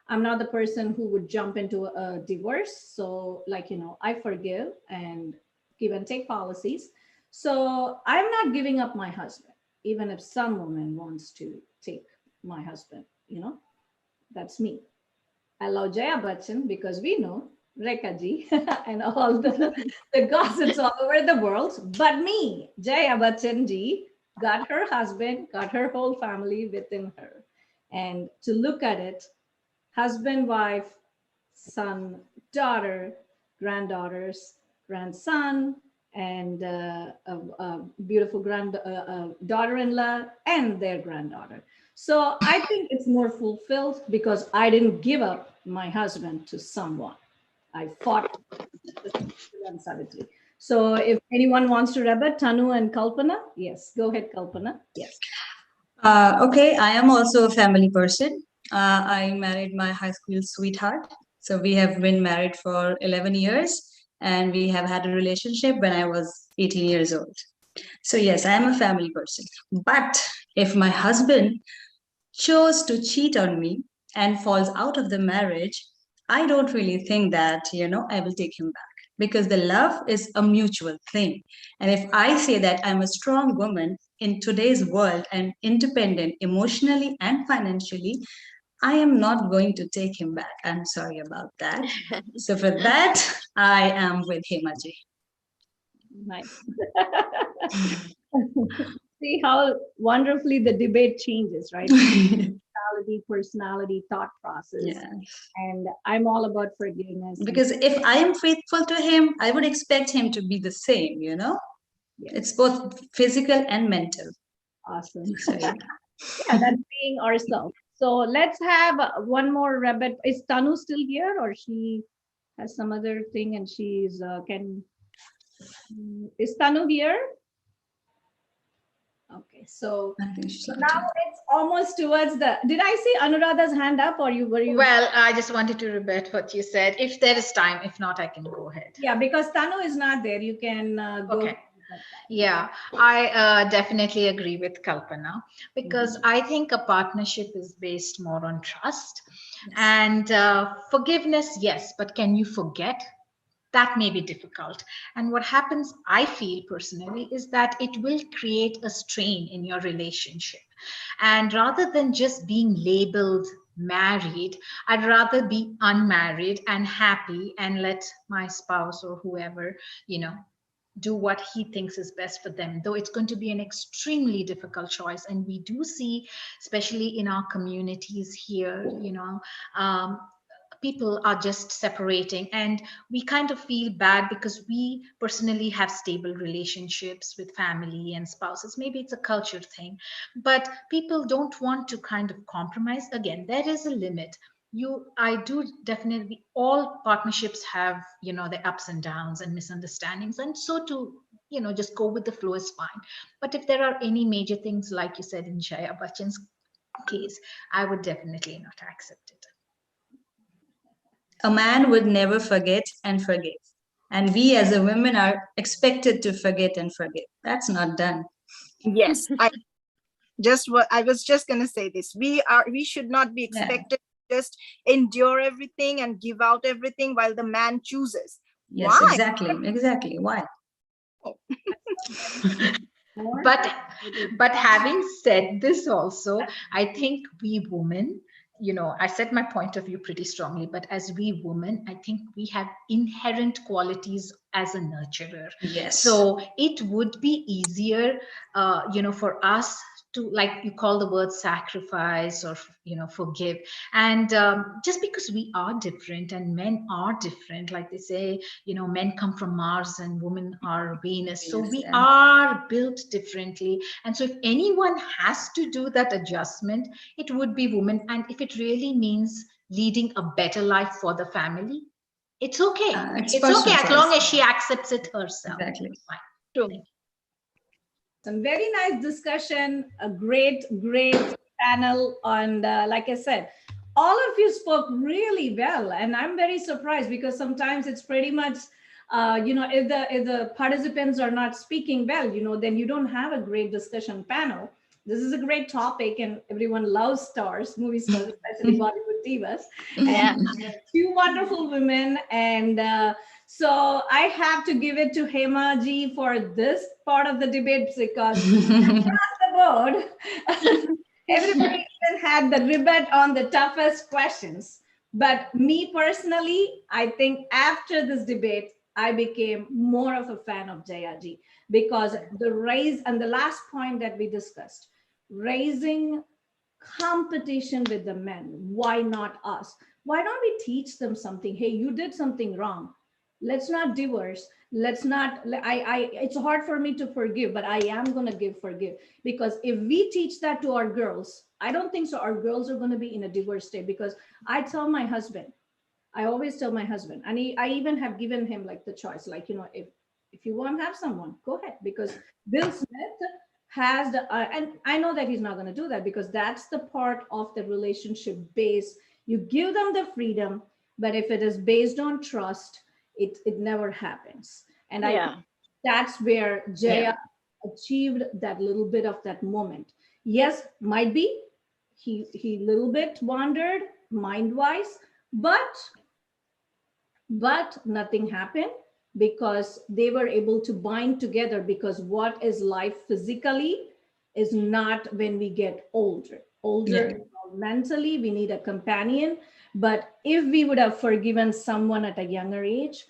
I'm not the person who would jump into a divorce. So I forgive and give and take policies. So I'm not giving up my husband, even if some woman wants to take my husband, that's me. I love Jaya Bachan because we know Rekha ji, and all the gossips all over the world. But me, Jaya Bachan ji, got her husband, got her whole family within her. And to look at it, husband, wife, son, daughter, granddaughters, grandson, and a beautiful daughter-in-law and their granddaughter. So I think it's more fulfilled because I didn't give up my husband to someone. I fought savagely. So if anyone wants to rebut, Tanu and Kalpana, yes, go ahead, Kalpana. Yes. Okay, I am also a family person. I married my high school sweetheart. So we have been married for 11 years and we have had a relationship when I was 18 years old. So, yes, I am a family person. But if my husband chose to cheat on me and falls out of the marriage, I don't really think that, I will take him back because the love is a mutual thing. And if I say that I'm a strong woman in today's world and independent emotionally and financially, I am not going to take him back. I'm sorry about that. So for that, I am with Hemaji. Nice. See how wonderfully the debate changes, right? Personality, thought process. Yeah. And I'm all about forgiveness. Because if I am faithful to him, I would expect him to be the same, Yes. It's both physical and mental. Awesome. Yeah, that's being ourselves. So let's have one more rabbit. Is Tanu still here or she has some other thing and she's is Tanu here? Okay, so I think she's now it's almost towards the. Did I see Anuradha's hand up, or were you? Well, I just wanted to rebut what you said. If there is time, if not, I can go ahead. Yeah, because Tanu is not there. You can go. Okay. Yeah, I definitely agree with Kalpana because I think a partnership is based more on trust and forgiveness. Yes, but can you forget? That may be difficult. And what happens, I feel personally, is that it will create a strain in your relationship. And rather than just being labeled married, I'd rather be unmarried and happy and let my spouse or whoever, do what he thinks is best for them, though it's going to be an extremely difficult choice. And we do see, especially in our communities here, people are just separating, and we kind of feel bad because we personally have stable relationships with family and spouses. Maybe it's a culture thing, but people don't want to kind of compromise. Again, there is a limit. I do definitely, all partnerships have the ups and downs and misunderstandings, and so to just go with the flow is fine. But if there are any major things, like you said in Jaya Bachan's case, I would definitely not accept it. A man would never forget and forgive. And we as a women are expected to forget and forgive. That's not done. Yes, I was just going to say this. We should not be expected to just endure everything and give out everything while the man chooses. Yes, why? Exactly. Why? But having said this also, I think we women, I said my point of view pretty strongly, but as we women, I think we have inherent qualities as a nurturer. Yes. So it would be easier, for us to, like you call the word, sacrifice or forgive. And just because we are different and men are different, like they say, men come from Mars and women are Venus. So we are built differently. And so if anyone has to do that adjustment, it would be women. And if it really means leading a better life for the family, it's okay. It's okay as long as she accepts it herself. Exactly. True. Some very nice discussion, a great panel on, like I said, all of you spoke really well. And I'm very surprised because sometimes it's pretty much, if the participants are not speaking well, then you don't have a great discussion panel. This is a great topic and everyone loves stars, movie stars, especially Bollywood divas. Yeah. And two wonderful women. And so I have to give it to Hema ji for this part of the debate because across the board, everybody even had the rebut on the toughest questions. But me personally, I think after this debate, I became more of a fan of Jayaji because the raise and the last point that we discussed, raising competition with the men. Why not us? Why don't we teach them something? Hey, you did something wrong. Let's not divorce. Let's not, it's hard for me to forgive, but I am going to forgive because if we teach that to our girls, I don't think so. Our girls are going to be in a divorce state because I tell my husband, I always tell my husband, and I even have given him like the choice, like, you know, if you want to have someone, go ahead, because Bill Smith has the, and I know that he's not going to do that because that's the part of the relationship base. You give them the freedom, but if it is based on trust, it never happens. And I Yeah. think that's where Jaya achieved that little bit of that moment. Yes, might be he little bit wandered mind-wise, but nothing happened because they were able to bind together, because what is life physically is not when we get older mentally, we need a companion. But if we would have forgiven someone at a younger age,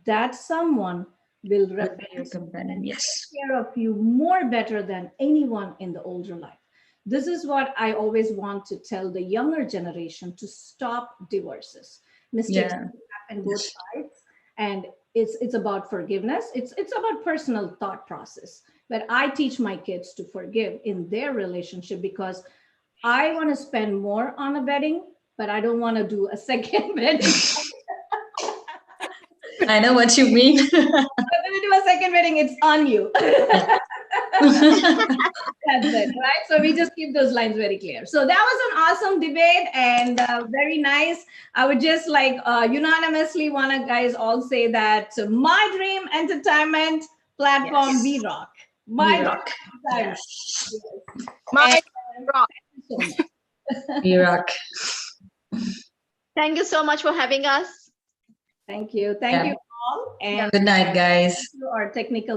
that someone will Your companion, yes. take care of you more better than anyone in the older life. This is what I always want to tell the younger generation, to stop divorces. Mistakes happen both sides, and it's about forgiveness. It's about personal thought process. But I teach my kids to forgive in their relationship because I want to spend more on a wedding, but I don't want to do a second wedding. I know what you mean. If I'm going to do a second wedding, it's on you. That's it, right? So we just keep those lines very clear. So that was an awesome debate and very nice. I would just like unanimously want to guys all say that My Dream Entertainment platform, Yes. we rock. We rock. Yes. My rock. So much. We rock. Thank you so much for having us. Thank you. Thank you all. And Good night, guys. our technical